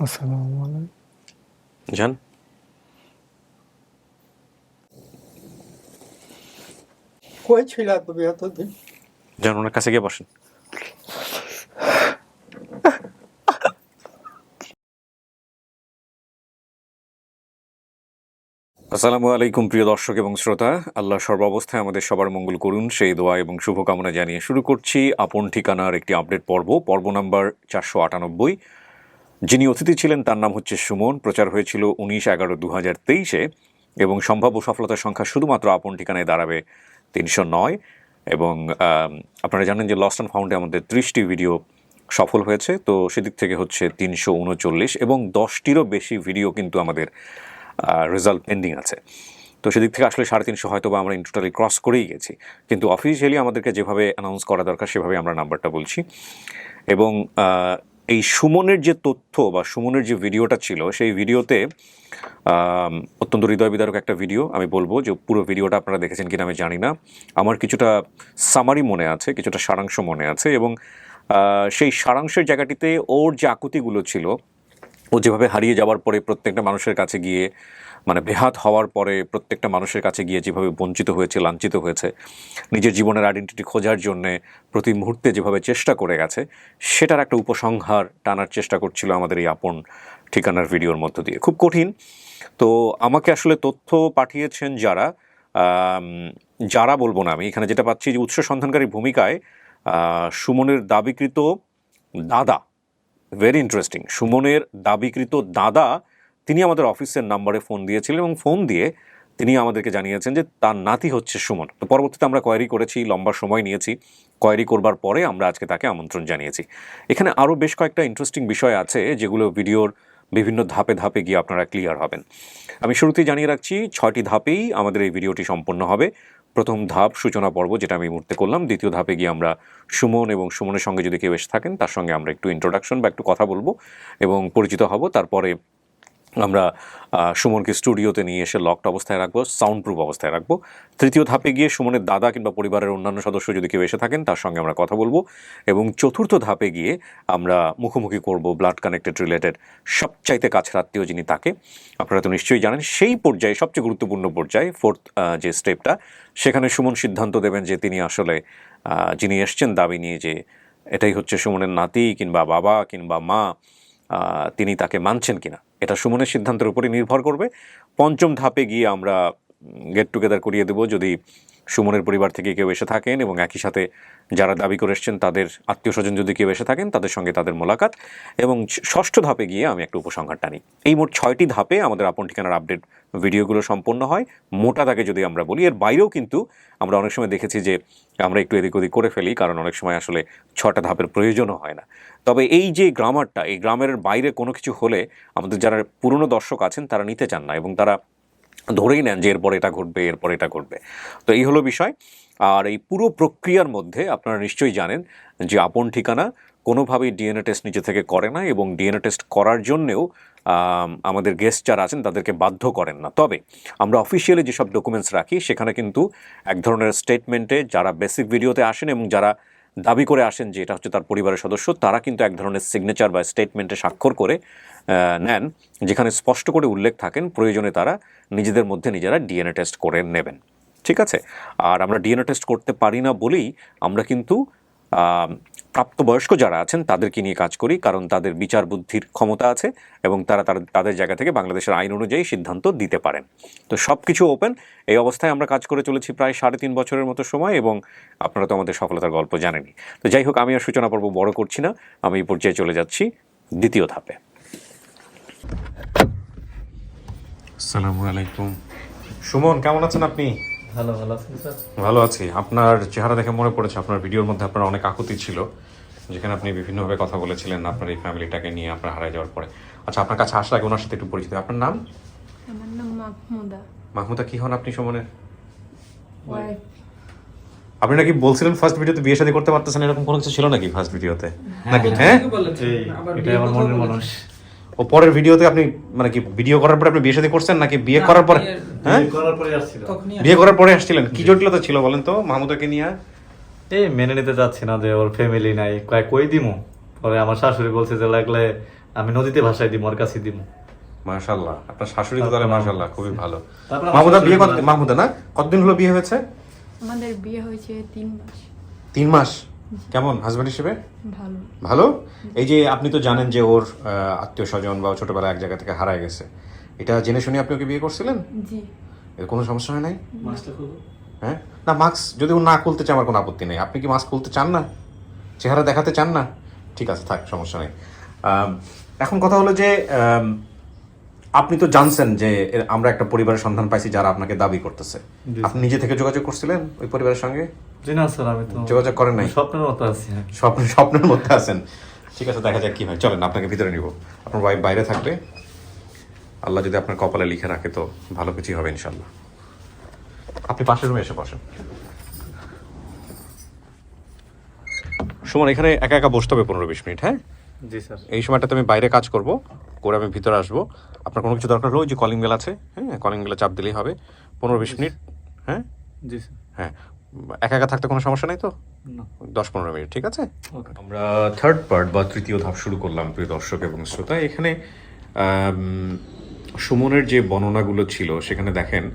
আসসালামু আলাইকুম। যান। কই ছিলা তুমি এতদিন? যান, ওনার কাছে গিয়ে বসেন। আসসালামু আলাইকুম প্রিয় দর্শক এবং শ্রোতা, আল্লাহ সর্বাবস্থায় আমাদের সবার মঙ্গল করুন সেই দোয়া এবং শুভকামনা জানিয়ে শুরু করছি আপন ঠিকানার একটি আপডেট পর্ব নাম্বার 498। যিনি অতিথি ছিলেন তার নাম হচ্ছে সুমন। প্রচার হয়েছিল 19/11/2023 এবং সম্ভাব্য সফলতার সংখ্যা শুধুমাত্র আপন ঠিকানায় দাঁড়াবে 309। এবং আপনারা জানেন যে লস্ট অ্যান্ড ফাউন্ডে আমাদের 30টি ভিডিও সফল হয়েছে, তো সেদিক থেকে হচ্ছে 339 এবং 10টিরও বেশি ভিডিও কিন্তু আমাদের রেজাল্ট পেন্ডিং আছে। তো সেদিক থেকে আসলে 350 হয়তো বা আমরা ইন টোটালি ক্রস করেই গেছি, কিন্তু অফিসিয়ালি আমাদেরকে যেভাবে অ্যানাউন্স করা দরকার সেভাবে আমরা নাম্বারটা বলছি। এবং এই সুমনের যে তথ্য বা সুমনের যে ভিডিওটা ছিল সেই ভিডিওতে অত্যন্ত হৃদয় বিদারক একটা ভিডিও। আমি বলবো যে পুরো ভিডিওটা আপনারা দেখেছেন কিনা আমি জানি না, আমার কিছুটা সামারি মনে আছে, কিছুটা সারাংশ মনে আছে। এবং সেই সারাংশের জায়গাটিতে ওর যে আকুতিগুলো ছিল, ও যেভাবে হারিয়ে যাওয়ার পরে প্রত্যেকটা মানুষের কাছে গিয়ে, মানে বেহাত হওয়ার পরে প্রত্যেকটা মানুষের কাছে গিয়ে যেভাবে বঞ্চিত হয়েছে, লাঞ্ছিত হয়েছে, নিজের জীবনের আইডেন্টিটি খোঁজার জন্যে প্রতি মুহূর্তে যেভাবে চেষ্টা করে গেছে, সেটার একটা উপসংহার টানার চেষ্টা করছিল আমাদের এই আপন ঠিকানার ভিডিওর মধ্য দিয়ে। খুব কঠিন। তো আমাকে আসলে তথ্য পাঠিয়েছেন যারা বলবো না, আমি এখানে যেটা পাচ্ছি যে উৎস সন্ধানকারী ভূমিকায় সুমনের দাবিকৃত দাদা, ভেরি ইন্টারেস্টিং, সুমনের দাবিকৃত দাদা তিনি আমাদের অফিসের নাম্বারে ফোন দিয়েছিলেন এবং ফোন দিয়ে তিনি আমাদেরকে জানিয়েছেন যে তার নাতি হচ্ছে সুমন। তো পরবর্তীতে আমরা কোয়ারি করেছি, লম্বা সময় নিয়েছি, কোয়ারি করবার পরে আমরা আজকে তাকে আমন্ত্রণ জানিয়েছি। এখানে আরও বেশ কয়েকটা ইন্টারেস্টিং বিষয় আছে যেগুলো ভিডিওর বিভিন্ন ধাপে ধাপে গিয়ে আপনারা ক্লিয়ার হবেন। আমি শুরুতেই জানিয়ে রাখছি 6টি ধাপেই আমাদের এই ভিডিওটি সম্পন্ন হবে। প্রথম ধাপ সূচনা পর্ব, যেটা আমি এই মুহূর্তে করলাম। দ্বিতীয় ধাপে গিয়ে আমরা সুমন এবং সুমনের সঙ্গে যদি কেউ এসে থাকেন তার সঙ্গে আমরা একটু ইন্ট্রোডাকশন বা একটু কথা বলবো এবং পরিচিত হব। তারপরে আমরা সুমনকে স্টুডিওতে নিয়ে এসে লকড অবস্থায় রাখবো, সাউন্ড প্রুফ অবস্থায় রাখবো। তৃতীয় ধাপে গিয়ে সুমনের দাদা কিংবা পরিবারের অন্যান্য সদস্য যদি কেউ এসে থাকেন তার সঙ্গে আমরা কথা বলবো। এবং চতুর্থ ধাপে গিয়ে আমরা মুখোমুখি করব ব্লাড কানেক্টেড রিলেটেড সবচাইতে কাছের আত্মীয় যিনি, তাকে। আপনারা তো নিশ্চয়ই জানেন সেই পর্যায়ে সবচেয়ে গুরুত্বপূর্ণ পর্যায়ে ফোর্থ যে স্টেপটা, সেখানে সুমন সিদ্ধান্ত দেবেন যে তিনি আসলে যিনি এসছেন দাবি নিয়ে যে এটাই হচ্ছে সুমনের নাতি কিংবা বাবা কিংবা মা, তিনি তাকে মানছেন কিনা, এটা সুমনের সিদ্ধান্তের উপরই নির্ভর করবে। পঞ্চম ধাপে গিয়ে আমরা গেট টুগেদার করিয়ে দেবো যদি সুমনের পরিবার থেকে কেউ এসে থাকেন এবং একই সাথে যারা দাবি করে এসছেন তাদের আত্মীয় স্বজন যদি কেউ এসে থাকেন তাদের সঙ্গে তাদের মোলাকাত। এবং ষষ্ঠ ধাপে গিয়ে আমি একটা উপসংহার টানি। এই মোট 6টি ধাপে আমাদের আপন ঠিকানার আপডেট ভিডিওগুলো সম্পন্ন হয়। মোটা দাগে যদি আমরা বলি, এর বাইরেও কিন্তু আমরা অনেক সময় দেখেছি যে আমরা একটু এদিক ওদিক করে ফেলি, কারণ অনেক সময় আসলে 6টা ধাপের প্রয়োজনও হয় না। তবে এই যে গ্রামারটা, এই গ্রামের বাইরে কোনো কিছু হলে আমাদের যারা পুরনো দর্শক আছেন তারা নিতে চান না এবং তারা ধরেই নেন যে এরপর এটা ঘটবে, এরপর এটা ঘটবে। তো এই হলো বিষয়। আর এই পুরো প্রক্রিয়ার মধ্যে আপনারা নিশ্চয়ই জানেন যে আপন ঠিকানা কোনোভাবেই ডিএনএ টেস্ট নিজে থেকে করে না এবং ডিএনএ টেস্ট করার জন্যেও আমাদের গেস্ট যারা আছেন তাদেরকে বাধ্য করেন না। তবে আমরা অফিসিয়ালি যেসব ডকুমেন্টস রাখি সেখানে কিন্তু এক ধরনের স্টেটমেন্টে যারা বেসিক ভিডিওতে আসেন এবং যারা দাবি করে আসেন যে এটা হচ্ছে তার পরিবারের সদস্য, তারা কিন্তু এক ধরনের সিগনেচার বা স্টেটমেন্টে স্বাক্ষর করে নেন, যেখানে স্পষ্ট করে উল্লেখ থাকেন প্রয়োজনে তারা নিজেদের মধ্যে নিজেরা ডিএনএ টেস্ট করে নেবেন। ঠিক আছে? আর আমরা ডিএনএ টেস্ট করতে পারি না বলেই আমরা কিন্তু প্রাপ্তবয়স্ক যারা আছেন তাদেরকে নিয়ে কাজ করি, কারণ তাদের বিচার বুদ্ধির ক্ষমতা আছে এবং তারা তাদের জায়গা থেকে বাংলাদেশের আইন অনুযায়ী সিদ্ধান্ত দিতে পারেন। তো সব কিছু ওপেন। এই অবস্থায় আমরা কাজ করে চলেছি প্রায় 3.5 বছরের মতো সময় এবং আপনারা তো আমাদের সফলতার গল্প জানেনই। তো যাই হোক, আমি আর সূচনা পর্ব বড় করছি না, আমি এই পর্যায়ে চলে যাচ্ছি দ্বিতীয় ধাপে। আসসালামু আলাইকুম। সুমন, কেমন আছেন আপনি? ভালো আছেন স্যার? ভালো আছি। আপনার চেহারা দেখে মনে পড়েছে আপনার ভিডিওর মধ্যে আপনার অনেক আকুতি ছিল, যেখানে আপনি বিভিন্নভাবে কথা বলেছিলেন আপনার এই ফ্যামিলিটাকে নিয়ে আপনার হারিয়ে যাওয়ার পরে। আচ্ছা, আপনার কাছে আসার আগে ওনার সাথে একটু পরিচিত। আপনার নাম? আমার নাম মাহমুদা। মাহমুদা কি হন আপনি সুমনের? ওয়াইফ। আপনি নাকি বলছিলেন ফার্স্ট ভিডিওতে বিয়ে শাদী করতে পারতেছেন, এরকম কোনো কিছু ছিল নাকি ফার্স্ট ভিডিওতে? নাকি? হ্যাঁ, এটা আমার মনের মানুষ। ও পরের ভিডিওতে আপনি মানে কি ভিডিও করার পরে আপনি বিয়ে শাদী করছেন নাকি বিয়ে করার পরে? হ্যাঁ, করার পরে আসছিল। বিয়ে করার পরে আসছিলেন। কি জটিলতা ছিল বলেন তো মাহমুদাকে নিয়ে? এই মেনে নিতে চাচ্ছি না যে ওর ফ্যামিলি নাই, কই দিমু। পরে আমার শাশুড়ি বলছে যে লাগলে আমি নদীতে ভাষায় দিই, ওর কাছে দিব। মাশাআল্লাহ, আপনার শাশুড়ি তো তাহলে মাশাআল্লাহ খুবই ভালো। তারপর মাহমুদা বিয়ে কত, মাহমুদা না কতদিন হলো বিয়ে হয়েছে? আমাদের বিয়ে হয়েছে 3 মাস। 3 মাস। কেমন হাজবেন্ড হিসেবে? ভালো। ভালো। এই যে আপনি তো জানেন যে ওর আত্মীয় স্বজন বা ছোটবেলায় এক জায়গা থেকে হারায় গেছে, এটা জেনে শুনে আপনি ওকে বিয়ে করছিলেন? জি। এর কোনো সমস্যা হয় নাই? মাছটা খুলবো? হ্যাঁ, না মাস্ক যদি ও না খুলতে চায় আমার কোনো আপত্তি নেই। আপনি কি মাস্ক খুলতে চান না, চেহারা দেখাতে চান না? ঠিক আছে, থাক, সমস্যা নেই। এখন কথা হলো যে আপনি তো জানছেন যে আমরা একটা পরিবারের সন্ধান পাইছি যারা আপনাকে দাবি করতেছে। জি, আপনি নিজে থেকে যোগাযোগ করছিলেন ওই পরিবারের সঙ্গে? জি না স্যার, আমি তো যোগাযোগ করেন নাই? স্বপ্নের মতো আছি। স্বপ্নের মধ্যে আছেন। ঠিক আছে, দেখা যাক কি হয়। চলেন আপনাকে ভিতরে নিব। আপনার ওয়াইফ বাইরে থাকবে, আল্লাহ যদি আপনার কপালে লিখে রাখে তো ভালো কিছুই হবে ইনশাল্লাহ। আপনি পাশের রুমে এসে বসেন। সুমন, এখানে একা একা বসতে হবে 15-20 মিনিট, হ্যাঁ? জি স্যার। এই সময়টাতে আমি বাইরে কাজ করব, করে আমি ভিতরে আসবো। আপনার কোনো কিছু দরকার হলো ওই যে কলিং বেল আছে, হ্যাঁ, কলিং বেলে চাপ দিলেই হবে। 15-20 মিনিট, হ্যাঁ জি স্যার। হ্যাঁ। একা একা থাকতে কোনো সমস্যা নেই তো? না। 10-15 মিনিট, ঠিক আছে? ওকে। আমরা থার্ড পার্ট বা তৃতীয় ধাপ শুরু করলাম প্রিয় দর্শক এবং শ্রোতা। এখানে সুমনের যে বর্ণনাগুলো ছিল সেখানে দেখেন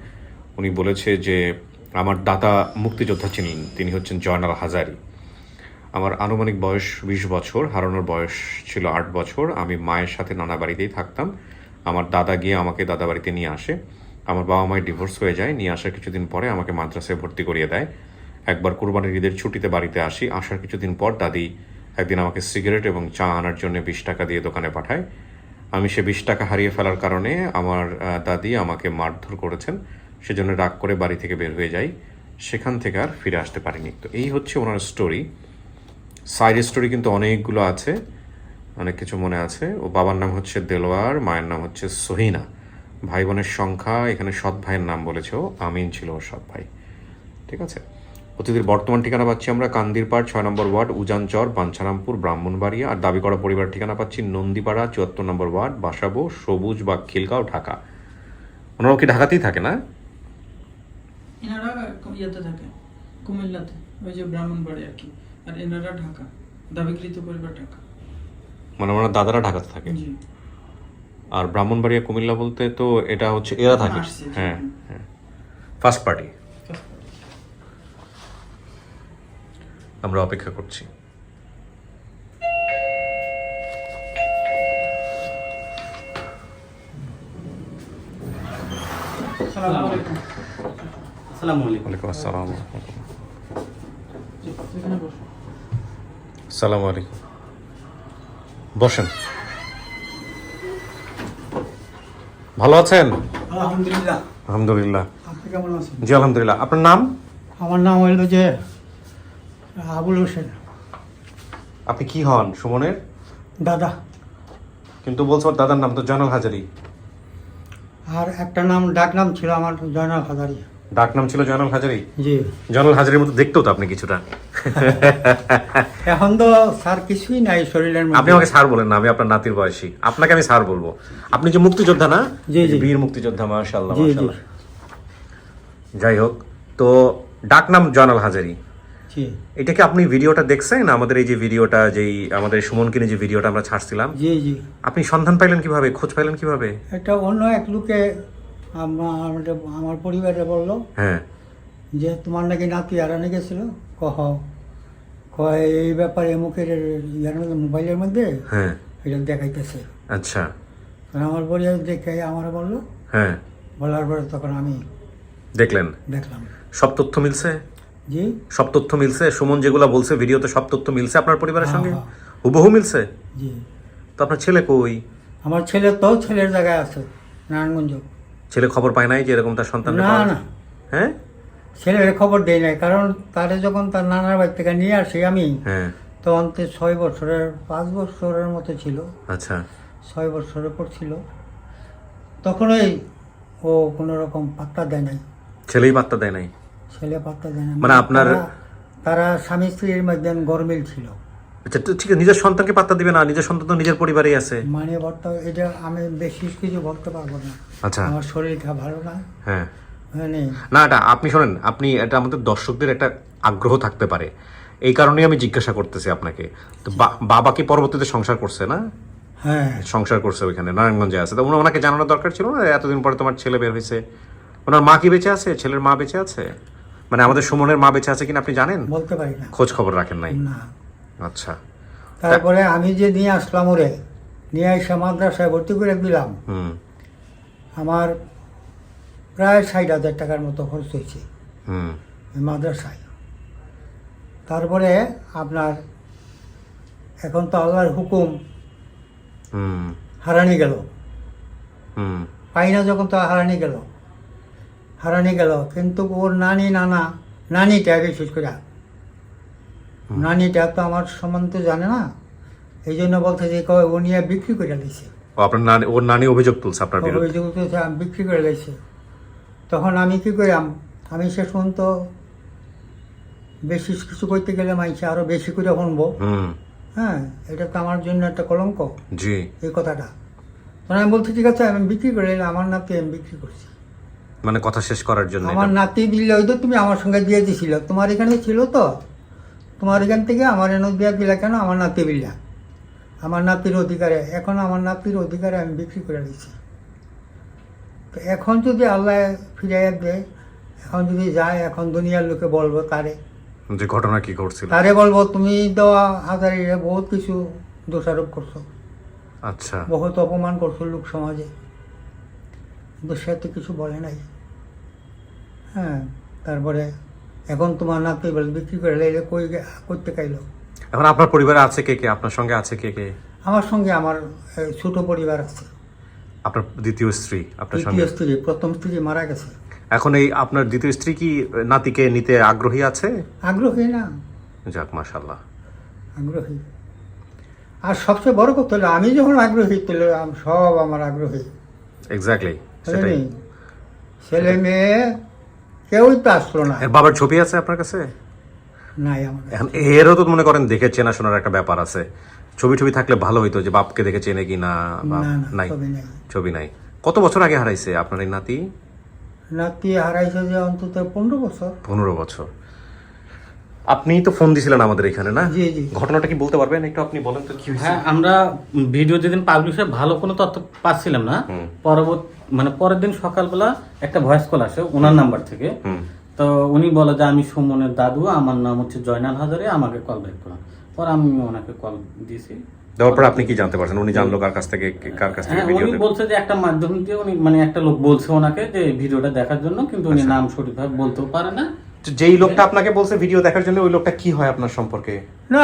উনি বলেছে যে আমার দাদা মুক্তিযোদ্ধা ছিলেন, তিনি হচ্ছেন জয়নাল হাজারি। আমার আনুমানিক বয়স 20 বছর, হারানোর বয়স ছিল 8 বছর। আমি মায়ের সাথে নানা বাড়িতেই থাকতাম। আমার দাদা গিয়ে আমাকে দাদা বাড়িতে নিয়ে আসে। আমার বাবা মায়ের ডিভোর্স হয়ে যায়। নিয়ে আসার কিছুদিন পরে আমাকে মাদ্রাসায় ভর্তি করিয়ে দেয়। একবার কোরবানির ঈদের ছুটিতে বাড়িতে আসি। আসার কিছুদিন পর দাদি একদিন আমাকে সিগারেট এবং চা আনার জন্য 20 টাকা দিয়ে দোকানে পাঠায়। আমি সে 20 টাকা হারিয়ে ফেলার কারণে আমার দাদি আমাকে মারধর করেছেন। সেজন্য রাগ করে বাড়ি থেকে বের হয়ে যাই। সেখান থেকে আর ফিরে আসতে পারিনি। তো এই হচ্ছে ওনার স্টোরি। সাইড স্টোরি কিন্তু অনেকগুলো আছে, অনেক কিছু মনে আছে। ও বাবার নাম হচ্ছে দেলোয়ার, মায়ের নাম হচ্ছে সহিনা। ভাই বোনের সংখ্যা এখানে সৎ ভাইয়ের নাম বলেছে ও, আমিন ছিল ওর সৎ ভাই। ঠিক আছে। অতিথির বর্তমান ঠিকানা পাচ্ছি আমরা কান্দিরপাড় 6 নম্বর ওয়ার্ড, উজানচর, বাঞ্ছারামপুর, ব্রাহ্মণবাড়িয়া। আর দাবি করা পরিবার ঠিকানা পাচ্ছি নন্দীপাড়া 74 নম্বর ওয়ার্ড, বাসাবো, সবুজ বা খিলগাঁও, ঢাকা। ওনারাও কি ঢাকাতেই থাকে না? এনারা ইয়েতে থাকে, কুমিল্লাতে, ওই যে ব্রাহ্মণবাড়ি আর কি। আর এনারা ঢাকা, দাবিকৃত পরিবার ঢাকা। মানে ওনার দাদারা ঢাকাতে থাকে। জি। আর ব্রাহ্মণবাড়িয়া কুমিল্লা বলতে তো এটা হচ্ছে এরা থাকে। আসছে, জি। হ্যাঁ হ্যাঁ, ফার্স্ট পার্টি। আমরা অপেক্ষা করছি। আসসালামু আলাইকুম। আসসালামু আলাইকুম। ওয়ালাইকুম আসসালাম। জি, এখানে বসুন। আসসালামু আলাইকুম। বসেন। ভালো আছেন? আলহামদুলিল্লাহ। আলহামদুলিল্লাহ। আপনি কেমন আছেন? জি আলহামদুলিল্লাহ। আপনার নাম? আমার নাম হইল যে আবুল হোসেন। আপনি কি হন সুমনের? দাদা। কিন্তু বলছো ওর দাদার নাম তো জয়নাল হাজারি। আর একটা নাম, ডাক নাম ছিল আমার জয়নাল হাজারি। ডাক নাম ছিল জয়নাল হাজারি? জি। জয়নাল হাজারির মতো দেখতেও তো আপনি কিছুটা। এখন তো স্যার কিছুই নাই শরীরের আপনি মধ্যে। আমাকে স্যার বলেন না, আমি আপনার নাতির বয়সী। আপনাকে আমি স্যার বলবো। আপনি যে মুক্তিযোদ্ধা না? জি, জি। বীর মুক্তিযোদ্ধা, মাশাআল্লাহ জি, জি। মাশাআল্লাহ। যাই হোক, তো ডাক নাম জয়নাল হাজারি। জি এটা কি আপনি ভিডিওটা দেখছেন? আমাদের এই যে ভিডিওটা, যেই আমাদের সুমনকে নিয়ে যে ভিডিওটা আমরা ছাড়ছিলাম, জি জি। আপনি সন্ধান পাইলেন কিভাবে, খোঁজ পাইলেন কিভাবে? এটা অন্য এক লোকে আমার পরিবারে বললো হ্যাঁ যে তোমার নাকি নাতি হারানো গেছিল। কয় এই ব্যাপারে মুখের ইয়ার মধ্যে, মোবাইলের মধ্যে হ্যাঁ। এটা দেখাইতেছে। আচ্ছা। আমার পরিবার দেখে আমার বললো, হ্যাঁ, বলার পরে তখন আমি দেখলেন? দেখলাম। সব তথ্য মিলছে? জি। সব তথ্য মিলছে? সুমন যেগুলা বলছে ভিডিওতে সব তথ্য মিলছে আপনার পরিবারের হ্যাঁ, সঙ্গে? হ্যাঁ। হুবহু মিলছে? জি। তো আপনার ছেলে কই? আমার ছেলে তো ছেলের জায়গায় আছে নারায়ণগঞ্জ। ছেলে খবর পায় নাই যে এরকম তার সন্তান? না না, হ্যাঁ ছেলের খবর দেয় নাই, কারণ তারে যখন তার নানার বাড়ি থেকে নিয়ে আসি আমি, হ্যাঁ। তখন তো 6 বছরের 5 বছরের মতো ছিল। আচ্ছা। 6 বছরের পর ছিল, তখনই ও কোনো রকম পাত্তা দেয় নাই। ছেলেই পাত্তা দেয় নাই? ছেলে পাত্তা দেয় না। মানে আপনার- তারা স্বামী স্ত্রীর মধ্যে গরমিল ছিল। আচ্ছা, তো ঠিক আছে, নিজের সন্তানকে পাত্তা দিবে না? নিজের সন্তান তো নিজের পরিবারেই আছে। মানে বর্তা এটা আমি বেশি কিছু বলতে পারবো না। আচ্ছা। আমার শরীরটা ভালো না। হ্যাঁ। মানে না, এটা আপনি শোনেন, আপনি এটা আমাদের দর্শকদের একটা আগ্রহ থাকতে পারে, এই কারণেই আমি জিজ্ঞাসা করতেছি আপনাকে। তো বাবা কি পরবর্তীতে সংসার করছে না? হ্যাঁ সংসার করছে ওইখানে নারায়ণগঞ্জে আছে, তো ওনাকে জানানোর দরকার ছিল না এতদিন পরে তোমার ছেলে বের হয়েছে? ওনার মা কি বেঁচে আছে? ছেলের মা বেঁচে আছে? মানে আমাদের সুমনের মা বেঁচে আছে কিনা আপনি জানেন? বলতে পারি না। খোঁজ খবর রাখেন নাই? না। আচ্ছা। তারপরে আমি যে নিয়ে আসলাম ওরে, নিয়ে এসে মাদ্রাসায় ভর্তি করে দিলাম, হুম আমার প্রায় 60,000 টাকার মতো খরচ হয়েছে হুম এই মাদ্রাসায়। তারপরে আপনার এখন তো আল্লাহর হুকুম, হুম হারানি গেল, হুম পাই না যখন তো হারানি গেল। কিন্তু ওর নানিটা বিশেষ করে নানিটা তো আমার সম্বন্ধে জানে না, এই জন্য বলতে যে কয় ও নিয়ে বিক্রি করে দিয়েছে। ও আপনার নানি, ওর নানি অভিযোগ তুলছে আপনার বিরুদ্ধে? অভিযোগ তুলছে, আমি বিক্রি করে দিয়েছে। তখন আমি কি করলাম, আমি সে শুনতো বেশি কিছু করতে গেলে মাইছে আরো বেশি করে শুনবো। হুম হ্যাঁ, এটা তো আমার জন্য একটা কলঙ্ক জি। এই কথাটা। তখন আমি বলছি ঠিক আছে আমি বিক্রি করে নিলাম, আমার নাতি আমি বিক্রি করছি। মানে কথা শেষ করার জন্য আমার এটা? নাতি দিলে ওই তো তুমি আমার সঙ্গে দিয়ে দিছিল, তোমার এখানে ছিল তো, তোমার এখান থেকে আমার এনে দিয়ে দিলা কেন? আমার নাতি বিল্লা, আমার নাতির অধিকারে, এখন আমার নাতির অধিকারে আমি বিক্রি করে দিচ্ছি। তো এখন যদি আল্লাহ ফিরাইয়া দেয়, এখন যদি যায়, এখন দুনিয়ার লোকে বলবো যে ঘটনা কি ঘটছিল? তারে বলবো তুমি দেওয়া হাজারিরে বহুত কিছু দোষারোপ করছো, আচ্ছা। বহুত অপমান করছো লোক সমাজে, কিন্তু সে তো কিছু বলে নাই। হ্যাঁ, তারপরে এখন তোমার নাতি বলে বিক্রি করে লাইলে কই করতে চাইলো। এখন আপনার পরিবারে আছে কে কে? আপনার সঙ্গে আছে কে কে? আমার সঙ্গে আমার ছোট পরিবার আছে। আপনার দ্বিতীয় স্ত্রী আপনার সঙ্গে? দ্বিতীয় স্ত্রী, প্রথম স্ত্রী মারা গেছে। এখন এই আপনার দ্বিতীয় স্ত্রী কি নাতিকে নিতে আগ্রহী আছে? আগ্রহী না? যাক মাশাআল্লাহ, আগ্রহী। আর সবচেয়ে বড় কথা হলো আমি যখন আগ্রহী, তাহলে সব আমার আগ্রহী। এক্স্যাক্টলি সেটাই। বুঝলি? ছেলে মেয়ে কেউই তো আসলো না। এর বাবার ছবি আছে আপনার কাছে? নাই আমার কাছে। এখন এরও তো মনে করেন দেখে চেনাশোনার একটা ব্যাপার আছে, ছবি থাকলে ভালো হইতো যে বাপকে দেখে চেনে কি না। না, নাই, ছবি নাই। ছবি নাই। কত বছর আগে হারাইছে আপনার এই নাতি? নাতি হারাইছে যে অন্তত 15 বছর। 15 বছর। আপনি তো ফোন দিছিলেন আমাদের এখানে না? জি জি। ঘটনাটা কি বলতে পারবেন একটু? আপনি বলেন তো কি হয়েছে। হ্যাঁ, আমরা ভিডিও যেদিন পাবলিশ হয় ভালো কোনো তথ্য পাচ্ছিলাম না। পরের দিন সকালবেলা একটা ভয়েস কল আসে ওনার নাম্বার থেকে। তো উনি বলে যে আমি সুমনের দাদু, আমার নাম হচ্ছে জয়নাল হাজারে, আমাকে কল ব্যাক করুন। পরে আমি ওনাকে কল দিয়েছি। দেওয়ার পর আপনি কি জানতে পারছেন? উনি জানলো কার কাছ থেকে? হ্যাঁ, ভিডিও উনি বলছে যে একটা মাধ্যম দিয়ে উনি, মানে একটা লোক বলছে ওনাকে যে ভিডিওটা দেখার জন্য, কিন্তু উনি নাম সঠিকভাবে বলতেও পারে না। যেই লোকটা আপনাকে বলছে ভিডিও দেখার জন্য, ওই লোকটা কি হয় আপনার সম্পর্কে? না,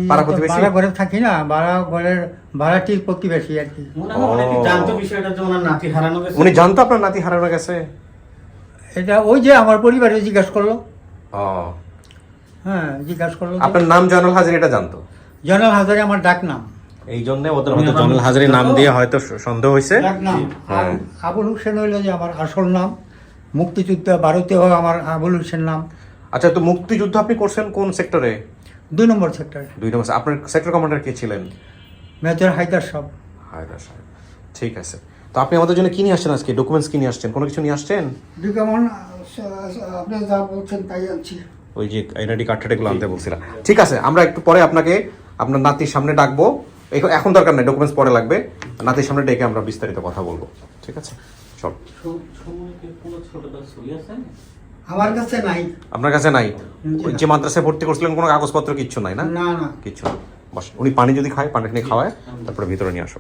পাড়া প্রতিবেশী? ভাড়া ঘরে থাকি না, ভাড়াটির প্রতিবেশী আর কি। মনে হয় উনি কি জানতো বিষয়টা যে ওনার নাতি হারানো গেছে। উনি জানতো আপনার নাতি হারানো গেছে? এটা ওই যে আমার পরিবারে জিজ্ঞাসা করলো। ও, হ্যাঁ, জিজ্ঞাসা করলো। আপনার নাম জয়নাল হাজারি, এটা জানতো? জয়নাল হাজারে আমার ডাক নাম। এই জন্য ওদের হয়তো জয়নাল হাজারি নাম দিয়ে হয়তো সন্দেহ হয়েছে। ডাক নাম। হ্যাঁ। আবুল হোসেন হইলো যে আমার আসল নাম। মুক্তিযুদ্ধ ভারতীয় আমার আবুল হোসেন নাম। আচ্ছা, তো মুক্তিযুদ্ধ আপনি করছেন কোন সেক্টরে? 2 নম্বর সেক্টর। 2 নম্বর। আপনার সেক্টর কমান্ডার কে ছিলেন? মেজর হায়দার সাহেব। হায়দার সাহেব। ঠিক আছে। তো আপনি আমাদের জন্য কি নিয়ে আসছেন আজকে? ডকুমেন্টস কি নিয়ে আসছেন? কোনো কিছু নিয়ে আসছেন? কেমন আপনি যা বলছেন তাই আনছি। ওই যে আইডেন্টি কার্ডটাগুলো আনতে বলছিলাম। ঠিক আছে, আমরা একটু পরে আপনাকে আপনার নাতির সামনে ডাকবো। এখন দরকার নেই, ডকুমেন্টস পরে লাগবে। নাতির সামনে ডেকে আমরা বিস্তারিত কথা বলবো। ঠিক আছে, চল। আমার কাছে নাই। আপনার কাছে নাই? ওই যে মাদ্রাসায় ভর্তি করছিলেন কোনো কাগজপত্র কিচ্ছু নাই না? না না, কিচ্ছু না। বস, উনি পানি যদি খায়, পানি নিয়ে খাওয়ায়, তারপরে ভিতরে নিয়ে আসো।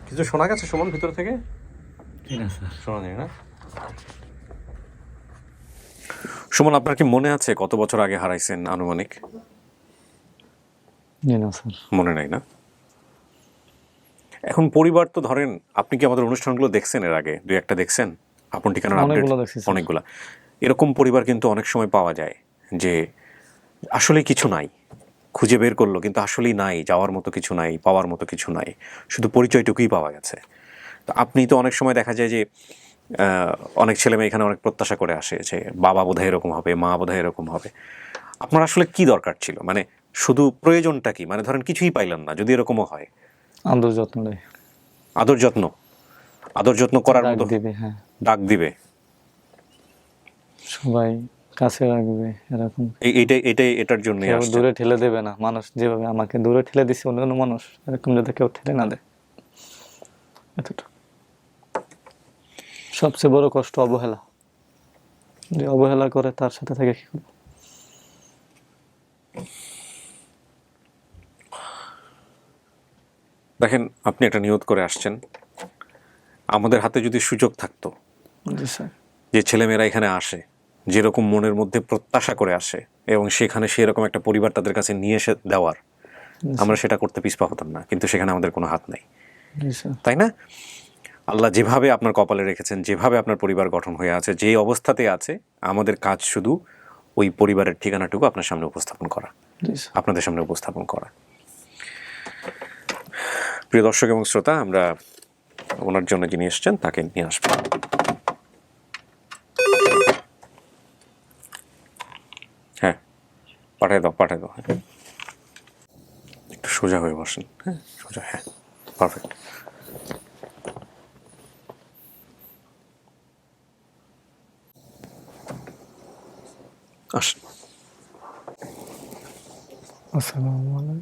কিছু শোনা গেছে সুমন ভিতর থেকে? শোনা যায় না? সুমন, আপনার কি মনে আছে কত বছর আগে হারাইছেন আনুমানিক? মনে নাই না? এখন পরিবার তো ধরেন, আপনি কি আমাদের অনুষ্ঠানগুলো দেখছেন এর আগে? 2-1টা দেখছেন? আপন ঠিকানার আপডেট অনেকগুলা। এরকম পরিবার কিন্তু অনেক সময় পাওয়া যায় যে আসলে কিছু নাই, খুঁজে বের করলো কিন্তু আসলেই নাই, যাওয়ার মতো কিছু নাই, পাওয়ার মতো কিছু নাই, শুধু পরিচয়টুকুই পাওয়া গেছে। তো আপনি তো অনেক সময় দেখা যায় যে অনেক ছেলে মেয়ে এখানে অনেক প্রত্যাশা করে আসে যে বাবা বোধহয় এরকম হবে, মা বোধহয় এরকম হবে। আপনার আসলে কি দরকার ছিল? মানে শুধু প্রয়োজনটা কি? মানে ধরেন কিছুই পাইলেন না, যদি এরকমও হয়। আদর যত্ন দেয়। আদর যত্ন করার মতো দিবে, হ্যাঁ, ডাক দিবে। সবাই কাছে রাখবে এরকম। এটার জন্য কেউ দূরে ঠেলে দেবে না, মানুষ যেভাবে আমাকে দূরে ঠেলে দিচ্ছে অন্য মানুষ এরকম যাতে কেউ ঠেলে না দেয়, এতটা। সবচেয়ে বড় কষ্ট অবহেলা, যে অবহেলা করে তার সাথে থেকে কি করবো। দেখেন, আপনি একটা নিয়ত করে আসছেন, আমাদের হাতে যদি সুযোগ থাকতো জি স্যার। যে ছেলেমেয়েরা এখানে আসে যেরকম মনের মধ্যে প্রত্যাশা করে আসে এবং সেখানে সেরকম একটা পরিবার তাদের কাছে নিয়ে এসে দেওয়ার, আমরা সেটা করতে পিছপা হতাম না, কিন্তু সেখানে আমাদের কোনো হাত নাই, জি স্যার। তাই না? আল্লাহ যেভাবে আপনার কপালে রেখেছেন, যেভাবে আপনার পরিবার গঠন হয়ে আছে, যে অবস্থাতে আছে, আমাদের কাজ শুধু ওই পরিবারের ঠিকানাটুকু আপনার সামনে উপস্থাপন করা, জি স্যার। আপনাদের সামনে উপস্থাপন করা। প্রিয় দর্শক এবং শ্রোতা, আমরা ওনার জন্য যিনি এসছেন তাকে নিয়ে আসবো। হ্যাঁ, পাঠাই দাও। হ্যাঁ, একটু সোজা হয়ে বসেন। হ্যাঁ, সোজা। হ্যাঁ, পারফেক্ট। আসেন, আসসালামু আলাইকুম।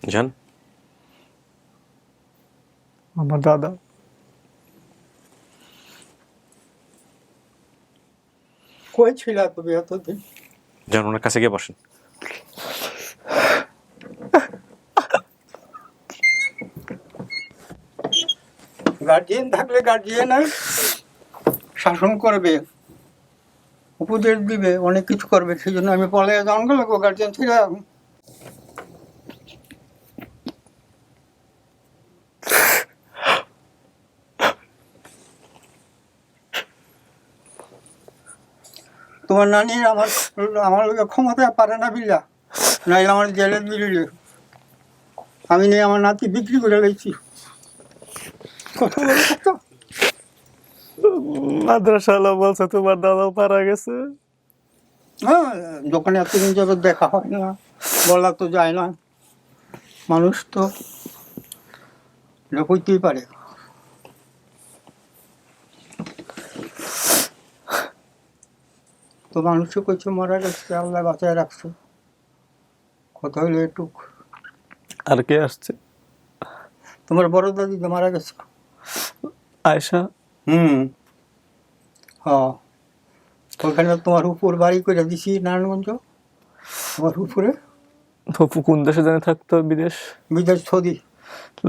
যান। আমার দাদা কই ছিল তুমি এতদিন? যান, ওনার কাছে গিয়ে বসেন। গার্জিয়ান থাকলে গার্জিয়ান শাসন করবে, উপদেশ দিবে, অনেক কিছু করবে, সেই জন্য আমি পলে যাওয়ান গেল গার্জিয়ান ছিল। তোমার নানি আমার আমার লোকের ক্ষমতা পারে না বিল্লা, নাইলে আমার জেলে দিলে আমি নিয়ে আমার নাতি বিক্রি করে লেছি। কথা বলে তো মাদ্রাসাওয়ালা বলছে তোমার দাদাও মারা গেছে। হ্যাঁ, দোকানে এতদিন যাবে দেখা হয় না, বলা তো যায় না, মানুষ তো হইতেই পারে। তো মানুষও কইছে মারা গেছে, আল্লাহ বাঁচায় রাখছে। কথা হইলো এটুক। আর কে আসছে? তোমার বড় দাদি তো মারা গেছে। আয়সা। হ্যাঁ, ওখানে তোমার উপর বাড়ি করে দিছি নারায়ণগঞ্জ, তোমার উপরে। ফুপু কোন দেশে জানে থাকতো? বিদেশ সৌদি,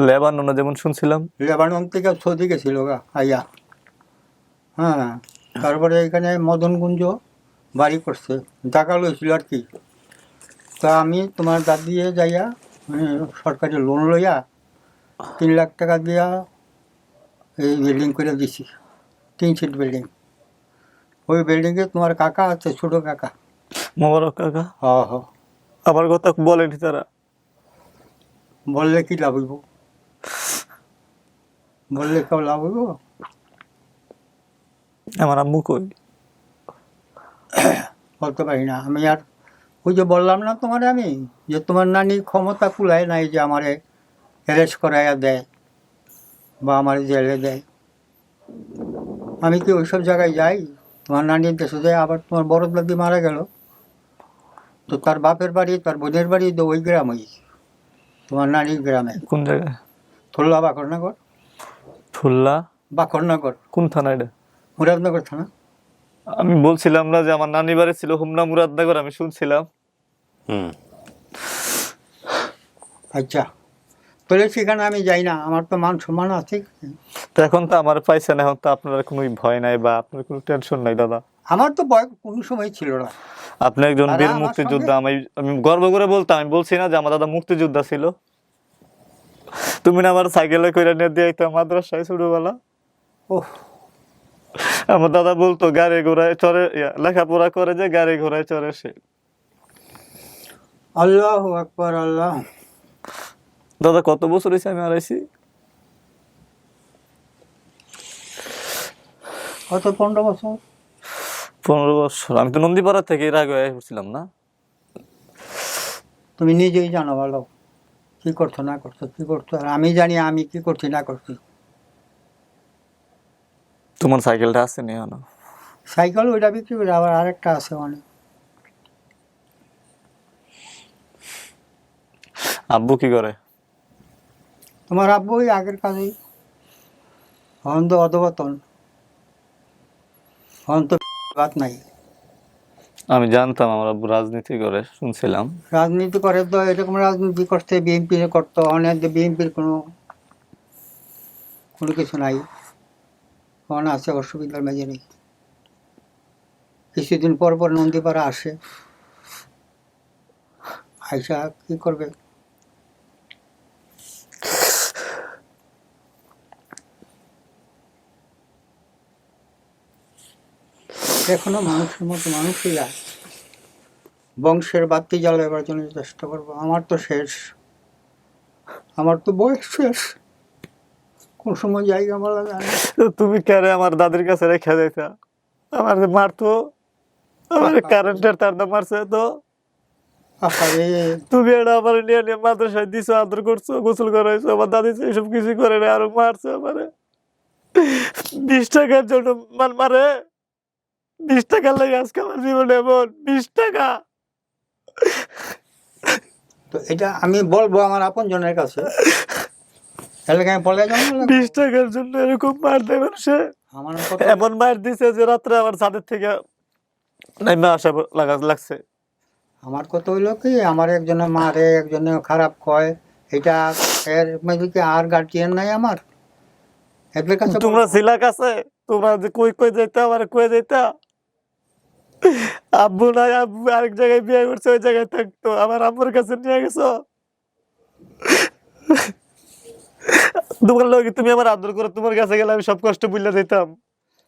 লেবাননে যেমন শুনছিলাম। লেবানন থেকে সৌদি গেছিল গা আইয়া। হ্যাঁ, তারপরে এখানে মদনগুঞ্জ বাড়ি করছে, টাকা লইছিল আর কি। তা আমি তোমার দাদি যাইয়া সরকারি লোন লইয়া 3 লাখ টাকা দিয়া এই বিল্ডিং করে দিছি, 3 সিট বিল্ডিং। ওই বিল্ডিংয়ে তোমার কাকা আছে, ছোট কাকা। মোবারক কাকা। হ আমার কথা বলেনি তারা? বললে কি লাভ হইব? বললে কেউ লাভ হইব? আমার আম্মু কই? বলতে পারি না আমি। আর ওই যে বললাম না তোমার আমি, যে তোমার নানি ক্ষমতা কুলায় নাই যে আমারে অ্যারেস্ট করাইয়া দেয় বা আমার জেলে দেয়। আমি কি ওইসব জায়গায় যাই? তোমার নানির দেশে যায়। আবার তোমার বড় দাদি মারা গেল, তো তার বাপের বাড়ি, তার বোনের বাড়ি তো ওই গ্রামেই, তোমার নানির গ্রামে। কোন জায়গায়? থুল্লা বাকরনগর। ফুল্লা বাকরনগর কোন থানা এটা? মুরাদনগর থানা। আমি বলছিলাম না যে আমার নানি বাড়ি ছিল হোমনা মুরাদনগর, আমি শুনছিলাম। আচ্ছা, তাহলে সেখানে আমি যাই না, আমার তো মান সম্মান আছে। তো এখন তো আমার পাইছেন, এখন তো আপনার কোনো ভয় নাই বা আপনার কোনো টেনশন নাই দাদা। আমার তো ভয় কোনো সময় ছিল না। আপনি একজন তারা বীর আমার মুক্তিযোদ্ধা, আমি গর্ব করে বলতাম। আমি বলছি না যে আমার দাদা মুক্তিযোদ্ধা ছিল? তুমি না আমার সাইকেলে করে নিয়ে দিয়ে মাদ্রাসায় ছোটবেলা। ওহ, আমার দাদা বলতো গাড়ি ঘোড়ায় চড়ে, লেখাপড়া করে যে গাড়ি ঘোড়ায় চড়ে সে। আল্লাহু আকবার, আল্লাহ। দাদা কত বছর হয়েছে আমি হারাইছি? কত? 15 বছর। 15 বছর। আমি তো নন্দীপাড়া থেকে এর আগে উঠছিলাম না। তুমি নিজেই জানো ভালো কি করছো না করছো, কি করছো। আর আমি জানি আমি কি করছি না করছি। তোমার সাইকেলটা আছে নি? সাইকেল ওইটা বিক্রি করে, আবার আরেকটা আছে অনেক। আব্বু কি করে? তোমার আব্বু ওই আগের কাজেই, হন তো অধবতন, হন তো বাত নাই। আমি জানতাম আমার আব্বু রাজনীতি করে, শুনছিলাম। রাজনীতি করে তো, এরকম রাজনীতি করতে বিএনপি করতো, অনেক বিএনপির কোনো কোনো কিছু নাই, হন আছে, অসুবিধার মেজে নেই। কিছুদিন পর পর নন্দীপাড়া আসে, আইসা কি করবে? এখনো মানুষের মতো মানুষই আছে। বংশের বাতি জ্বালাবার জন্য চেষ্টা করবো। আমার তো শেষ, আমার তো বয়স শেষ, কোন সময় জায়গা বলা যায় না। তো তুমি কেন আমার দাদির কাছে রেখে দিতা? আমার যে মারতো, আমার কারেন্টের তার দা মারছে তো। আরে তুমি এটা আমার নিয়ে নিয়ে মাদ্রাসায় দিছো, আদর করছো, গোসল করাইছো, আমার দাদি এইসব কিছু করে না, আরো মারছে আমারে 20 টাকার জন্য। মারে 20 টাকার লাগে আজকে আমার জীবনে এমন 20 টাকা। তো এটা আমি বলবো আমার আপন জনের কাছে, এলাকায় বলে যাবো 20 টাকার জন্য এরকম মার দেয় মানুষে। আমার কথা। এমন মার দিছে যে রাত্রে আমার ছাদের থেকে নাইমা আসা লাগছে। আমার কথা হইলো কি, আমার একজনে মারে, একজনে খারাপ কয়, এটা এর মধ্যে কি আর গার্জিয়ান নাই আমার? এদের কাছে তোমরা ছিলা কাছে, তোমরা যে কই কই যাইতা, আমার কই যাইতা। আব্বু নাই, আব্বু আরেক জায়গায় বিয়ে করছে, ওই জায়গায় থাকতো, আমার আব্বুর কাছে নিয়ে গেছো। তোমার লগে তুমি আমার আদর করে, তোমার কাছে গেলে আমি সব কষ্ট ভুলে যেতাম।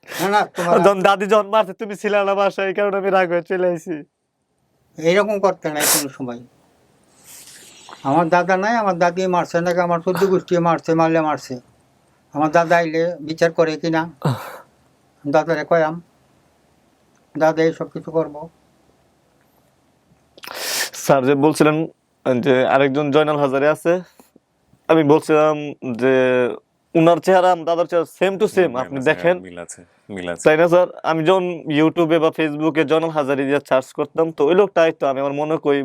না না, তোমার যখন দাদি যখন মারছে, তুমি ছিলে না বাসায়, এই কারণে আমি রাগ হয়ে চলে আইছি। এইরকম করতে নাই কোনো সময়। আমার দাদা নাই, আমার দাদি মারছে নাকি, আমার চোদ্দ গোষ্ঠী মারছে, মারলে মারছে। আমার দাদা আইলে বিচার করে কিনা, দাদারে কয়াম, দাদা এই সব কিছু করবো। স্যার যে বলছিলেন যে আরেকজন জয়নাল হাজারে আছে, আমি বলছিলাম যে উনার চেহারা দাদার চেহারা সেম টু সেম, আপনি দেখেন। মিল আছে, মিল আছে। তাই না স্যার? আমি যখন ইউটিউবে বা ফেসবুকে জয়নাল হাজারি দিয়ে সার্চ করতাম, তো ওই লোকটাই তো, আমি আমার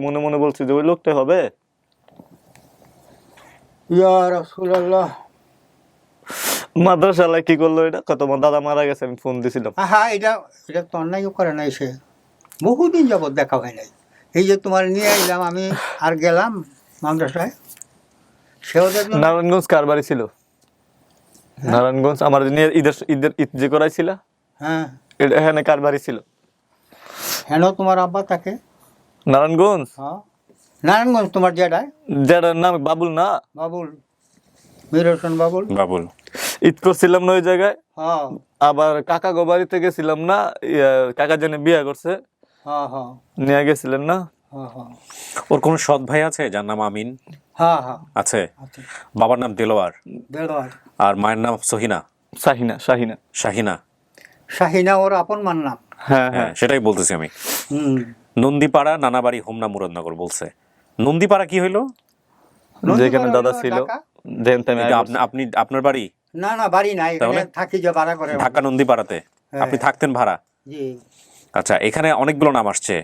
মনে মনে বলছি যে ওই লোকটাই হবে। ইয়া রাসূলুল্লাহ। মাদ্রাসায় কি করলো এটা? কত আমার দাদা মারা গেছে, আমি ফোন দিছিলাম। হ্যাঁ, এটা এটা তো অন্যায়ও করে নাই সে, বহুদিন যাবৎ দেখা হয় নাই। এই যে তোমার নিয়ে এলাম আমি, আর গেলাম মাদ্রাসায়, সেও দেখলো না। নারায়ণগঞ্জ কার বাড়ি ছিল? নারায়ণগঞ্জ আমার নিয়ে ঈদের ঈদ যে করাইছিল, হ্যাঁ, এখানে কার বাড়ি ছিল? হেন তোমার আব্বা থাকে। নারায়ণগঞ্জ। হ্যাঁ, নারায়ণগঞ্জ তোমার জেডায়, যেটার নাম বাবুল না? বাবুল, মীর হোসেন বাবুল। বাবুল। ঈদ করছিলাম না ওই জায়গায়। হ্যাঁ আবার কাকা গো বাড়িতে গেছিলাম না, কাকা জনে বিয়ে করছে, হ্যাঁ হ্যাঁ নিয়ে গেছিলেন না? হ্যাঁ হ্যাঁ ওর কোন সৎ ভাই আছে যার নাম আমিন? হ্যাঁ হ্যাঁ আছে। আচ্ছা, বাবার নাম দেলোয়ার, দেলোয়ার। আর মায়ের নাম সহিনা, শাহিনা। শাহিনা। শাহিনা। শাহিনা ওর আপন মার নাম। হ্যাঁ হ্যাঁ, সেটাই বলতেছি আমি। হুম, নন্দীপাড়া, নানাবাড়ি, হোমনা, মুরাদনগর বলছে। নন্দীপাড়া কি হইলো? যেখানে দাদা ছিল, ঢাকা? দেন টাইম এটা আপনি আপনার বাড়ি না না, বাড়ি নাই, এখানে তাহলে? থাকি, যে ভাড়া করে। ঢাকা নন্দীপাড়াতে হ্যাঁ। আপনি থাকতেন ভাড়া? জি। আচ্ছা, এখানে অনেকগুলো নাম আসছে।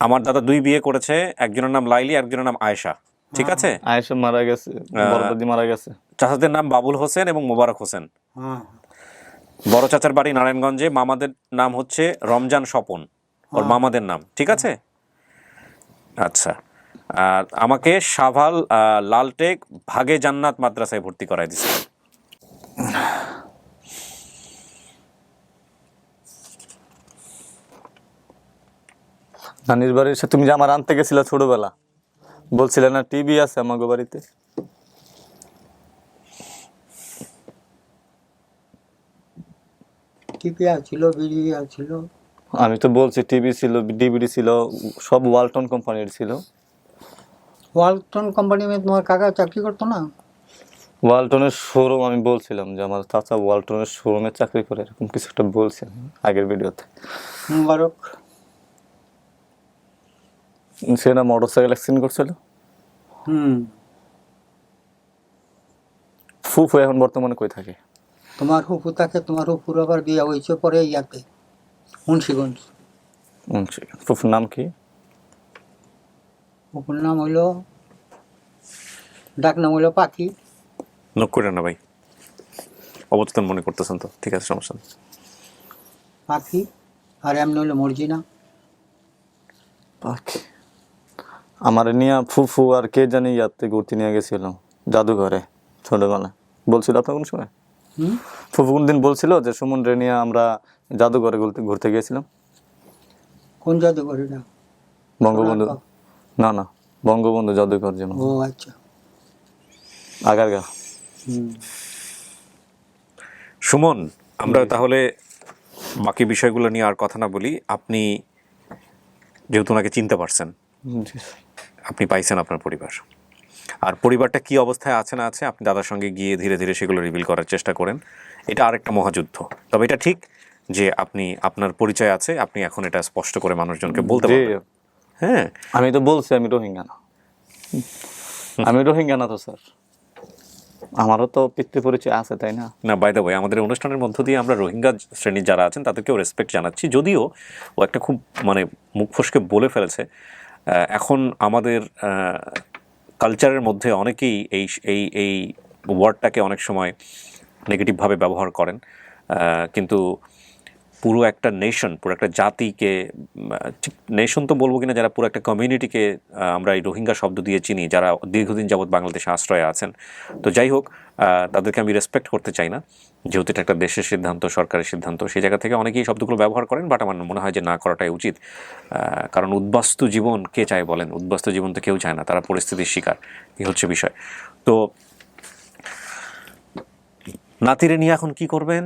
আমার দাদা 2 বিয়ে করেছে, একজনের নাম লাইলি, একজনের নাম আয়েশা, ঠিক আছে? আয়েশা মারা গেছে, বড় দাদি মারা গেছে। চাচাদের নাম বাবুল হোসেন এবং মোবারক হোসেন। হ্যাঁ বড় চাচার বাড়ি নারায়ণগঞ্জে, মামাদের নাম হচ্ছে রমজান স্বপন, ওর মামাদের নাম, ঠিক আছে? আচ্ছা, আর আমাকে সাভাল লালটেক ভাগে জান্নাত মাদ্রাসায় ভর্তি করাই দিছে। নানির বাড়ির সাথে তুমি যে আমার আনতে গেছিলা ছোটবেলা, বলছিলে না টিভি আছে আমাগো বাড়িতে? টিপি ছিল, বিড়ি ছিল। আমি তো বলছি টিভি ছিল, ডিভিডি ছিল, সব ওয়ালটন কোম্পানির ছিল। ওয়ালটন কোম্পানি में তোমার কাকা চাকরি করতো না? ওয়ালটনের শোরুম, আমি বলছিলাম যে আমার চাচা ওয়ালটনের শোরুমে চাকরি করে, এরকম কিছু একটা বলছি আমি আগের ভিডিওতে। মুবারক। সে না মোটরসাইকেল অ্যাক্সিডেন্ট করছিল। হুম, ফুফু এখন বর্তমানে কই থাকে? তোমার হুপু থাকে, তোমার হুপুর আবার বিয়ে হয়েছে পরে ইয়াতে মুন্সিগঞ্জ। ফুফুর নাম কি? ওর নাম হইলো, ডাক নাম হইলো পাখি। নোট করে না ভাই, অবচেতন মনে করতেছেন তো, ঠিক আছে সমস্যা নেই। পাখি আর এমনি হইলো মর্জিনা। পাখি আমার নিয়ে ফুফু আর কে জানি ইয়াতে ঘুরতে নিয়ে গেছিল জাদুঘরে ছোটবেলায়, বলছিল আপনার কোন সময়? হুম? ফুফু কোনদিন বলছিল যে সুমন রে নিয়ে আমরা জাদুঘরে ঘুরতে গিয়েছিলাম। কোন জাদুঘর এটা? বঙ্গবন্ধু, না না বঙ্গবন্ধু জাদুঘর, যেমন ও আচ্ছা। আগারগা। সুমন, আমরা তাহলে বাকি বিষয়গুলো নিয়ে আর কথা না বলি। আপনি যেহেতু ওনাকে চিনতে পারছেন, আপনি পাইছেন আপনার পরিবার, আর পরিবারটা কি অবস্থায় আছে না আছে আপনি দাদার সঙ্গে গিয়ে ধীরে ধীরে সেগুলো রিভিল করার চেষ্টা করেন। এটা আরেকটা মহাযুদ্ধ, তবে এটা ঠিক যে আপনি আপনার পরিচয় আছে, আপনি এখন এটা স্পষ্ট করে মানুষজনকে বলতে পারবেন। হ্যাঁ, আমি তো বলছি আমি রোহিঙ্গা না, আমি রোহিঙ্গা না তো স্যার, আমারও তো পিতৃ পরিচয় আছে, তাই না? না, বাই দ্য ওয়ে, আমাদের অনুষ্ঠানের মধ্য দিয়ে আমরা রোহিঙ্গা শ্রেণীর যারা আছেন তাদেরকেও রেসপেক্ট জানাচ্ছি, যদিও ও একটা খুব মানে মুখ ফসকে বলে ফেলেছে। এখন আমাদের কালচারের মধ্যে অনেকেই এই এই এই ওয়ার্ডটাকে অনেক সময় নেগেটিভভাবে ব্যবহার করেন, কিন্তু পুরো একটা নেশন, পুরো একটা জাতিকে, নেশন তো বলবো কিনা, যারা পুরো একটা কমিউনিটিকে আমরা এই রোহিঙ্গা শব্দ দিয়ে চিনি, যারা দীর্ঘদিন যাবৎ বাংলাদেশে আশ্রয়ে আছেন। তো যাই হোক, তাদেরকে আমি রেসপেক্ট করতে চাই না, যেহেতু এটা একটা দেশের সিদ্ধান্ত, সরকারের সিদ্ধান্ত। সেই জায়গা থেকে অনেকেই শব্দগুলো ব্যবহার করেন, বাট আমার মনে হয় যে না করাটাই উচিত। কারণ উদ্বাস্তু জীবন কে চায় বলেন? উদ্বাস্তু জীবন তো কেউ চায় না, তারা পরিস্থিতির শিকার, এই হচ্ছে বিষয়। তো নাতিরে নিয়ে এখন কি করবেন?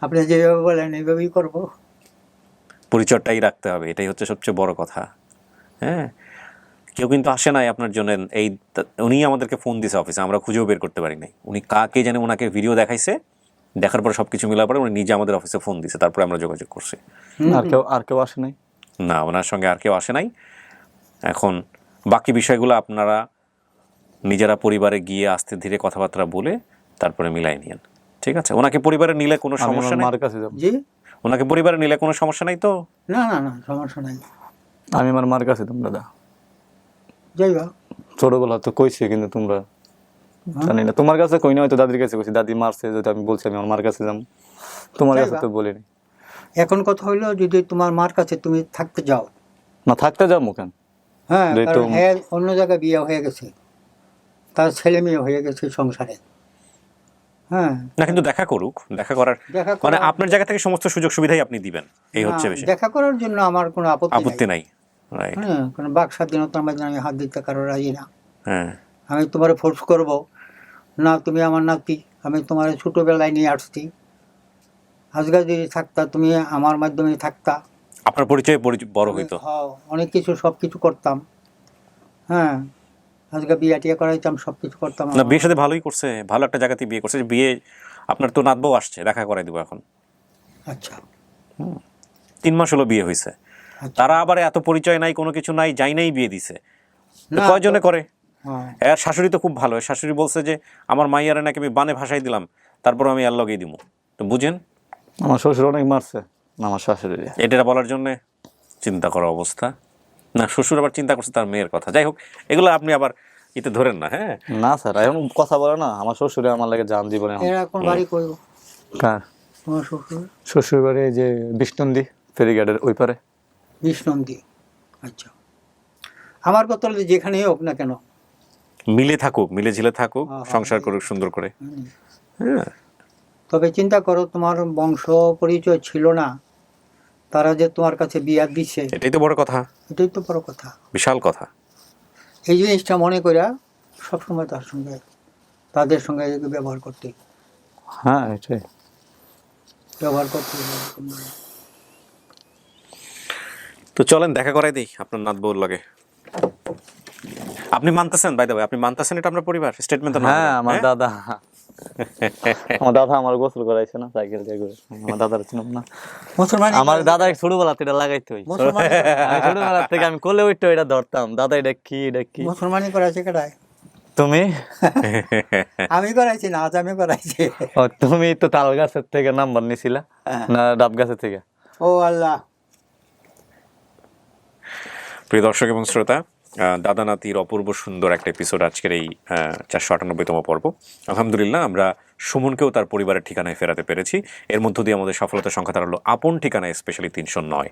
আপনি যেভাবে বলেন এইভাবেই করবো। পরিচয়টাই রাখতে হবে, এটাই হচ্ছে সবচেয়ে বড় কথা। হ্যাঁ, কেউ কিন্তু আসে নাই আপনার জন্য। এই উনি আমাদেরকে ফোন দিয়েছে অফিসে, আমরা খুঁজেও বের করতে পারি নাই। উনি কাকে জানে ওনাকে ভিডিও দেখাইছে, দেখার পর সবকিছু মিলার পরে উনি নিজে আমাদের অফিসে ফোন দিয়েছে, তারপরে আমরা যোগাযোগ করছি। আর কেউ আসে নাই? না, ওনার সঙ্গে আর কেউ আসে নাই। এখন বাকি বিষয়গুলো আপনারা নিজেরা পরিবারে গিয়ে আস্তে ধীরে কথাবার্তা বলে তারপরে মিলাই নিয়েন, ঠিক আছে? ওনাকে পরিবারে নিলে কোনো সমস্যা নেই? জি, ওনাকে পরিবারে নিলে কোনো সমস্যা নাই তো? না না না, সমস্যা নাই। আমি আমার মার কাছে তুমি দাদা, যাইবা ছোটবেলা তো কইছি, কিন্তু তোমরা জানি না, তোমার কাছে কই না, হয়তো দাদির কাছে কইছি, দাদি মারছে, যদি আমি বলছি আমি আমার মার কাছে যাম, তোমার কাছে তো বলিনি। এখন কথা হইলো, যদি তোমার মার কাছে তুমি থাকতে যাও, না থাকতে যাবো কেন? হ্যাঁ, যেহেতু- কারণ হ্যাঁ অন্য জায়গায় বিয়ে হয়ে গেছে, তার ছেলে মেয়ে হয়ে গেছে সংসারে। হ্যাঁ, না, কিন্তু দেখা করুক, দেখা করার দেখা মানে করা- আপনার জায়গা থেকে সমস্ত সুযোগ সুবিধাই আপনি দিবেন, এই হচ্ছে না, বিষয়। দেখা করার জন্য আমার কোনো আপত্তি আপত্তি নাই। নাই, রাইট? হ্যাঁ, কোনো বাক স্বাধীনতার মধ্যে আমি হাত দিতে কারো রাজি না। হ্যাঁ, আমি তোমার ফোর্স করব না, তুমি আমার নাতি, আমি তোমার ছোটবেলায় নিয়ে আসছি, আজকে যদি থাকতা, তুমি আমার মাধ্যমে থাকতা, আপনার পরিচয় বড় হইতো। হ্যাঁ, অনেক কিছু সব কিছু করতাম। হ্যাঁ, আজকে বিয়ে টিয়া করাইতাম, সব কিছু করতাম। না, বিয়ের সাথে ভালোই করছে, ভালো একটা জায়গাতে বিয়ে করছে। বিয়ে আপনার তো নাতবউ আসছে, দেখা করাই দেবো এখন। আচ্ছা 3 মাস হলো বিয়ে হয়েছে, আচ্ছা। তারা আবার এত পরিচয় নাই, কোনো কিছু নাই, যাই নাই বিয়ে দিছে। তো না, কয়জনে করে? হ্যাঁ, এর শাশুড়ি তো খুব ভালো, এর শাশুড়ি বলছে যে আমার মাইয়ারে নাকি আমি বানে ভাষাই দিলাম, তারপর আমি আর লগেই দিব। তো বুঝেন, আমার শ্বশুর অনেক মারছে আমার শাশুড়ি। এটা বলার জন্য চিন্তা করা অবস্থা না। শ্বশুর আবার চিন্তা করছে তার মেয়ের কথা। যাই হোক, এগুলো আপনি আবার এতে ধরেন না। হ্যাঁ, না স্যার, এখন কথা বলে না, আমার শ্বশুরে আমার লাগে জান জীবনে। এরা কোন বাড়ি করবো কার? তোমার শ্বশুর? শ্বশুর বাড়ি এই যে বিষ্ণুন্দি ফেরিঘাটের ওই পারে। বিষ্ণন্দী। আচ্ছা, আমার কথা হলো যেখানেই হোক না কেন, মিলে থাকুক, মিলে ঝিলে থাকুক, হ্যাঁ, সংসার করুক সুন্দর করে। হ্যাঁ, তবে চিন্তা করো, তোমার বংশ পরিচয় ছিল না, তারা যে তোমার কাছে বিয়া দিছে, এটাই তো বড় কথা, এটাই তো বড় কথা। বিশাল কথা। এই জিনিসটা মনে করিয়া সবসময় তাদের সঙ্গে ব্যবহার করতে হ্যাঁ এটাই। ব্যবহার করতে তো চলেন দেখা করাই দিই আপনার নাত বউর লাগে। আপনি মানতেছেন, বাই দ্য ওয়ে, আপনি মানতেছেন এটা আপনার পরিবার স্টেটমেন্ট? হ্যাঁ, আমার দাদা, আমার দাদা আমার গোসল করাইছে না সাইকেল দিয়ে করে। আমার দাদার চিনব না? মুসলমান আমার দাদা ছোটবেলা থেকে লাগাইতে হই, ছোটবেলা থেকে আমি কোলে উঠতে এটা ধরতাম, দাদা এটা কি মুসলমানি করা আছে কেটায়? তুমি আমি করাইছি না, আজ আমি করাইছি। ও, তুমি তো তাল গাছের থেকে নাম্বার নিছিলা না ডাব গাছের থেকে? ও আল্লাহ। প্রিয় দর্শক এবং শ্রোতা, দাদা নাতির অপূর্ব সুন্দর একটা এপিসোড আজকের এই 498তম পর্ব। আলহামদুলিল্লাহ আমরা সুমনকেও তার পরিবারের ঠিকানায় ফেরাতে পেরেছি। এর মধ্য দিয়ে আমাদের সফলতার সংখ্যা দাঁড়ালো আপন ঠিকানায় specially 309।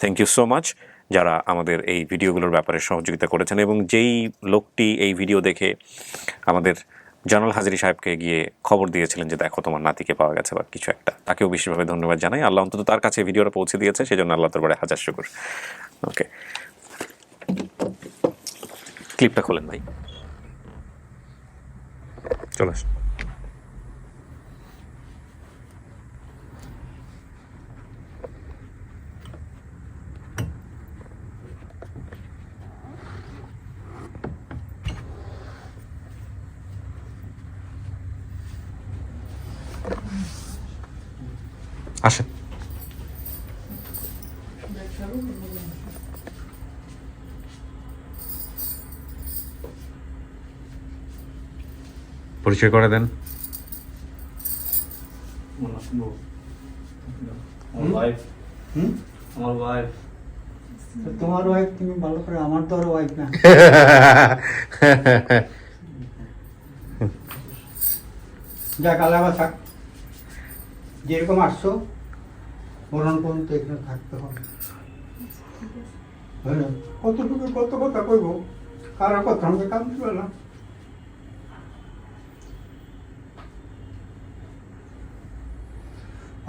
Thank you so much যারা আমাদের এই ভিডিওগুলোর ব্যাপারে সহযোগিতা করেছেন, এবং যেই লোকটি এই ভিডিও দেখে আমাদের জয়নাল হাজারী সাহেবকে গিয়ে খবর দিয়েছিলেন যে দেখো তোমার নাতিকে পাওয়া গেছে বা কিছু একটা, তাকেও বিশেষভাবে ধন্যবাদ জানাই। আল্লাহ অন্তত তার কাছে ভিডিওটা পৌঁছে দিয়েছে, সেজন্য আল্লাহ দরবারে হাজার শুকর। ওকে, ক্লিপটা খোলেন ভাই, চলে আসুন। আসেন। পরিচয় করে দেন। আমার ওয়াইফ। তোমার ওয়াইফ তুমি ভালো করে, আমার তো আর ওয়াইফ না। যাক, আলাদা থাক, যেরকম আসছো মরণ পর্যন্ত এখানে থাকতে হবে। হ্যাঁ, কতটুকু কত কথা কইব, কারো কথা আমাকে কাম দিবে না।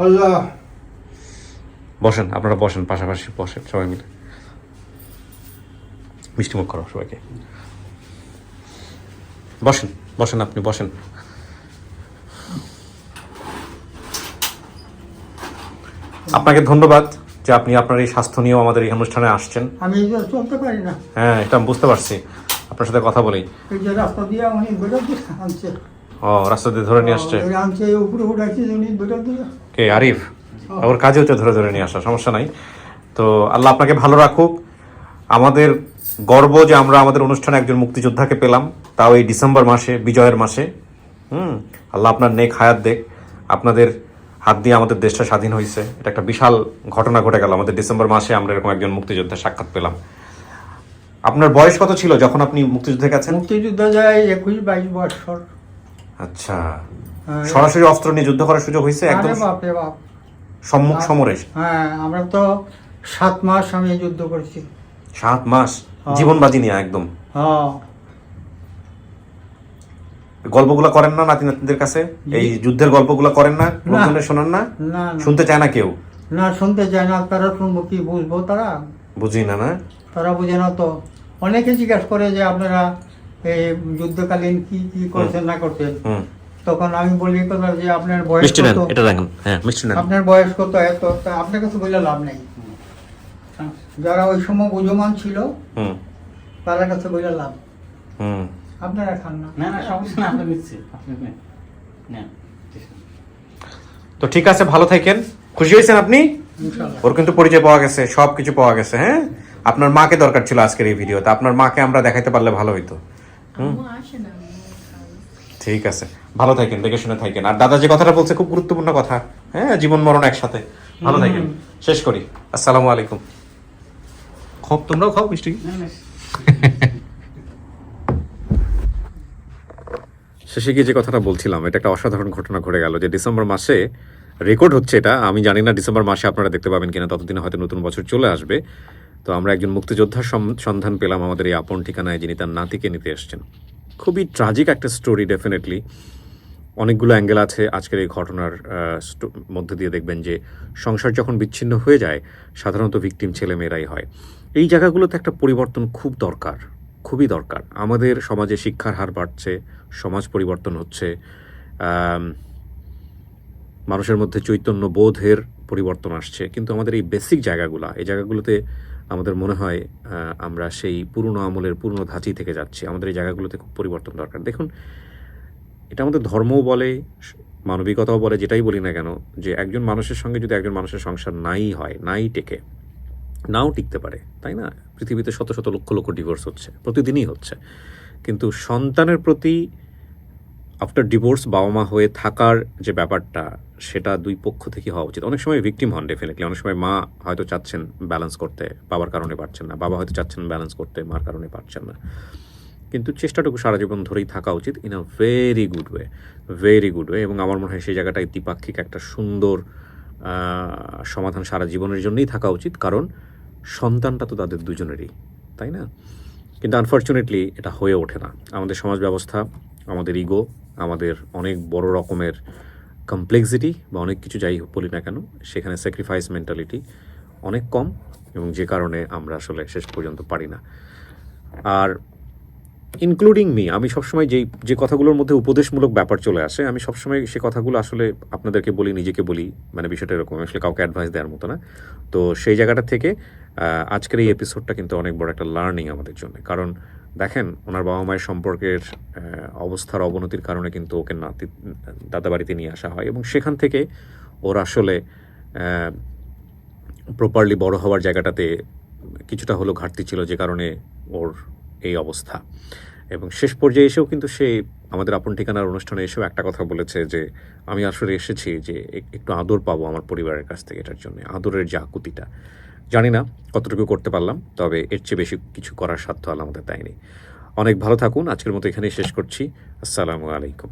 আল্লাহ। বসেন, আপনারা বসেন, পাশাপাশি বসেন সবাই মিলে। মিষ্টিমুখ করো সবাইকে। বসেন বসেন, আপনি বসেন। আপনাকে ধন্যবাদ যে আপনি আপনার এই স্বাস্থ্য নিয়েও আমাদের এই অনুষ্ঠানে আসছেন। আমি চলতে পারি না। হ্যাঁ, এটা আমি বুঝতে পারছি, আপনার সাথে কথা বলেই। এই যে রাস্তা দিয়ে উনি বেরো দিয়ে আনছে। ও, রাস্তা দিয়ে ধরে নিয়ে আসছে। আনছে, উপরে উঠাইছে, উনি বেরো দিয়ে। কে? আরিফ? ওর কাজে হচ্ছে ধরে ধরে নিয়ে আসা, সমস্যা নাই। তো আল্লাহ আপনাকে ভালো রাখুক। আমাদের গর্ব যে আমরা আমাদের অনুষ্ঠানে একজন মুক্তিযোদ্ধাকে পেলাম, তাও এই ডিসেম্বর মাসে, বিজয়ের মাসে। আল্লাহ আপনার নেক হায়াত দেখ। আপনাদের হাত দিয়ে আমাদের দেশটা স্বাধীন হয়েছে, এটা একটা বিশাল ঘটনা ঘটে গেল। আমাদের ডিসেম্বর মাসে আমরা এরকম একজন মুক্তিযোদ্ধার সাক্ষাৎ পেলাম। আপনার বয়স কত ছিল যখন আপনি মুক্তিযুদ্ধে গেছেন? মুক্তিযুদ্ধ যায় 21-22 বছর। আচ্ছা, সরাসরি অস্ত্র নিয়ে যুদ্ধ করার সুযোগ হয়েছে একদম? আরে বাপ রে বাপ। সম্মুখ সমরে? হ্যাঁ, আমরা তো 7 মাস আমি যুদ্ধ করেছি। 7 মাস জীবন বাজি নিয়ে একদম? হ্যাঁ। গল্পগুলো করেন না নাতি নাতনিদের কাছে? এই যুদ্ধের গল্পগুলো করেন না? লোকজনের শোনান না? না, শুনতে চায় না কেউ? না, শুনতে চায় না। তারা শুনবো কি, বুঝবো তারা? বুঝি না। না, তারা বুঝে না তো। অনেকে জিজ্ঞাসা করে যে আপনারা এই যুদ্ধকালীন কি কি করছেন না করছেন। তখন আমি বলি কথা যে আপনার বয়স মিষ্টি নেন, কত, এটা দেখেন। হ্যাঁ, মিষ্টি নেন। আপনার বয়স কত, এত, তা আপনার কাছে বলে লাভ নেই। যারা ওই সময় বুঝমান ছিল হুম তাদের কাছে বলে লাভ। হুম আপনারা খান না। না না, সমস্যা না, আপনি নিচ্ছি, আপনি নেন। নেন। তো ঠিক আছে, ভালো থাকেন। খুশি হয়েছেন আপনি? ইনশাআল্লাহ। ওর কিন্তু পরিচয় পাওয়া গেছে, সব কিছু পাওয়া গেছে। হ্যাঁ, আপনার মাকে দরকার ছিল আজকের এই ভিডিওতে। আপনার মাকে আমরা দেখাইতে পারলে ভালো হইতো। আম্মু আসে না, আম্মু খাবে। ঠিক আছে, ভালো থাকেন, দেখে শুনে থাকেন। আর দাদা যে কথাটা বলছে খুব গুরুত্বপূর্ণ কথা। হ্যাঁ, জীবন মরণ একসাথে। ভালো থাকেন। শেষ করি। আসসালামু আলাইকুম। খুব, তোমরাও খাও মিষ্টি। শেষে গিয়ে যে কথাটা বলছিলাম, এটা একটা অসাধারণ ঘটনা ঘটে গেল যে ডিসেম্বর মাসে রেকর্ড হচ্ছে এটা। আমি জানি না ডিসেম্বর মাসে আপনারা দেখতে পাবেন কিনা, ততদিনে হয়তো নতুন বছর চলে আসবে। তো আমরা একজন মুক্তিযোদ্ধার সন্ধান পেলাম আমাদের এই আপন ঠিকানায়, যিনি তার নাতিকে নিতে এসছেন। খুবই ট্রাজিক একটা স্টোরি, ডেফিনেটলি। অনেকগুলো অ্যাঙ্গেল আছে আজকের এই ঘটনার মধ্যে দিয়ে। দেখবেন যে সংসার যখন বিচ্ছিন্ন হয়ে যায়, সাধারণত ভিকটিম ছেলেমেয়েরাই হয়। এই জায়গাগুলোতে একটা পরিবর্তন খুব দরকার, খুবই দরকার। আমাদের সমাজে শিক্ষার হার বাড়ছে, সমাজ পরিবর্তন হচ্ছে, মানুষের মধ্যে চৈতন্য বোধের পরিবর্তন আসছে, কিন্তু আমাদের এই বেসিক জায়গাগুলো, এই জায়গাগুলোতে আমাদের মনে হয় আমরা সেই পুরনো আমলের পুরনো ধাঁচি থেকে যাচ্ছি। আমাদের এই জায়গাগুলোতে খুব পরিবর্তন দরকার। দেখুন, এটা আমাদের ধর্মও বলে, মানবিকতাও বলে, যেটাই বলি না কেন, যে একজন মানুষের সঙ্গে যদি একজন মানুষের সংসার নাই হয়, নাই টেকে, নাও টিকতে পারে, তাই না? পৃথিবীতে শত শত লক্ষ লক্ষ ডিভোর্স হচ্ছে, প্রতিদিনই হচ্ছে। কিন্তু সন্তানের প্রতি আফটার ডিভোর্স বাবা মা হয়ে থাকার যে ব্যাপারটা, সেটা দুই পক্ষ থেকে হওয়া উচিত। অনেক সময় ভিকটিম হন ডেফিনেটলি, অনেক সময় মা হয়তো চাচ্ছেন ব্যালেন্স করতে, বাবার কারণে পারছেন না, বাবা হয়তো চাচ্ছেন ব্যালেন্স করতে, মার কারণে পারছেন না। কিন্তু চেষ্টাটুকু সারা জীবন ধরেই থাকা উচিত in a very good way, very good way. এবং আমার মনে হয় সেই জায়গাটায় দ্বিপাক্ষিক একটা সুন্দর সমাধান সারা জীবনের জন্যই থাকা উচিত, কারণ সন্তানটা তো তাদের দুজনেরই, তাই না? কিন্তু আনফর্চুনেটলি এটা হয়ে ওঠে না। আমাদের সমাজ ব্যবস্থা, আমাদের ইগো, আমাদের অনেক বড় রকমের কমপ্লেক্সিটি বা অনেক কিছু যাই বলি না কেন, সেখানে স্যাক্রিফাইস মেন্টালিটি অনেক কম, এবং যে কারণে আমরা আসলে শেষ পর্যন্ত পারি না। আর ইনক্লুডিং মি, আমি সবসময় যে কথাগুলোর মধ্যে উপদেশমূলক ব্যাপার চলে আসে, আমি সবসময় সে কথাগুলো আসলে আপনাদেরকে বলি, নিজেকে বলি, মানে বিষয়টা এরকম, আসলে কাউকে অ্যাডভাইস দেওয়ার মতো না। তো সেই জায়গাটা থেকে আজকের এই এপিসোডটা কিন্তু অনেক বড় একটা লার্নিং আমাদের জন্য। কারণ দেখেন, ওনার বাবা মায়ের সম্পর্কের অবস্থার অবনতির কারণে কিন্তু ওকে দাদা বাড়িতে নিয়ে আসা হয়, এবং সেখান থেকে ওর আসলে প্রপারলি বড় হওয়ার জায়গাটাতে কিছুটা হলো ঘাটতি ছিল, যে কারণে ওর এই অবস্থা। এবং শেষ পর্যায়ে এসেও কিন্তু সে আমাদের আপন ঠিকানার অনুষ্ঠানে এসেও একটা কথা বলেছে যে আমি আসলে এসেছি যে একটু আদর পাবো আমার পরিবারের কাছ থেকে, এটার জন্য আদরের যে আকুতিটা। জানি না কতটুকু করতে পারলাম, তবে এর চেয়ে বেশি কিছু করার সাধ্য আল্লাহ আমাদের দেয়নি। অনেক ভালো থাকুন। আজকের মতো এখানেই শেষ করছি। আসসালামু আলাইকুম।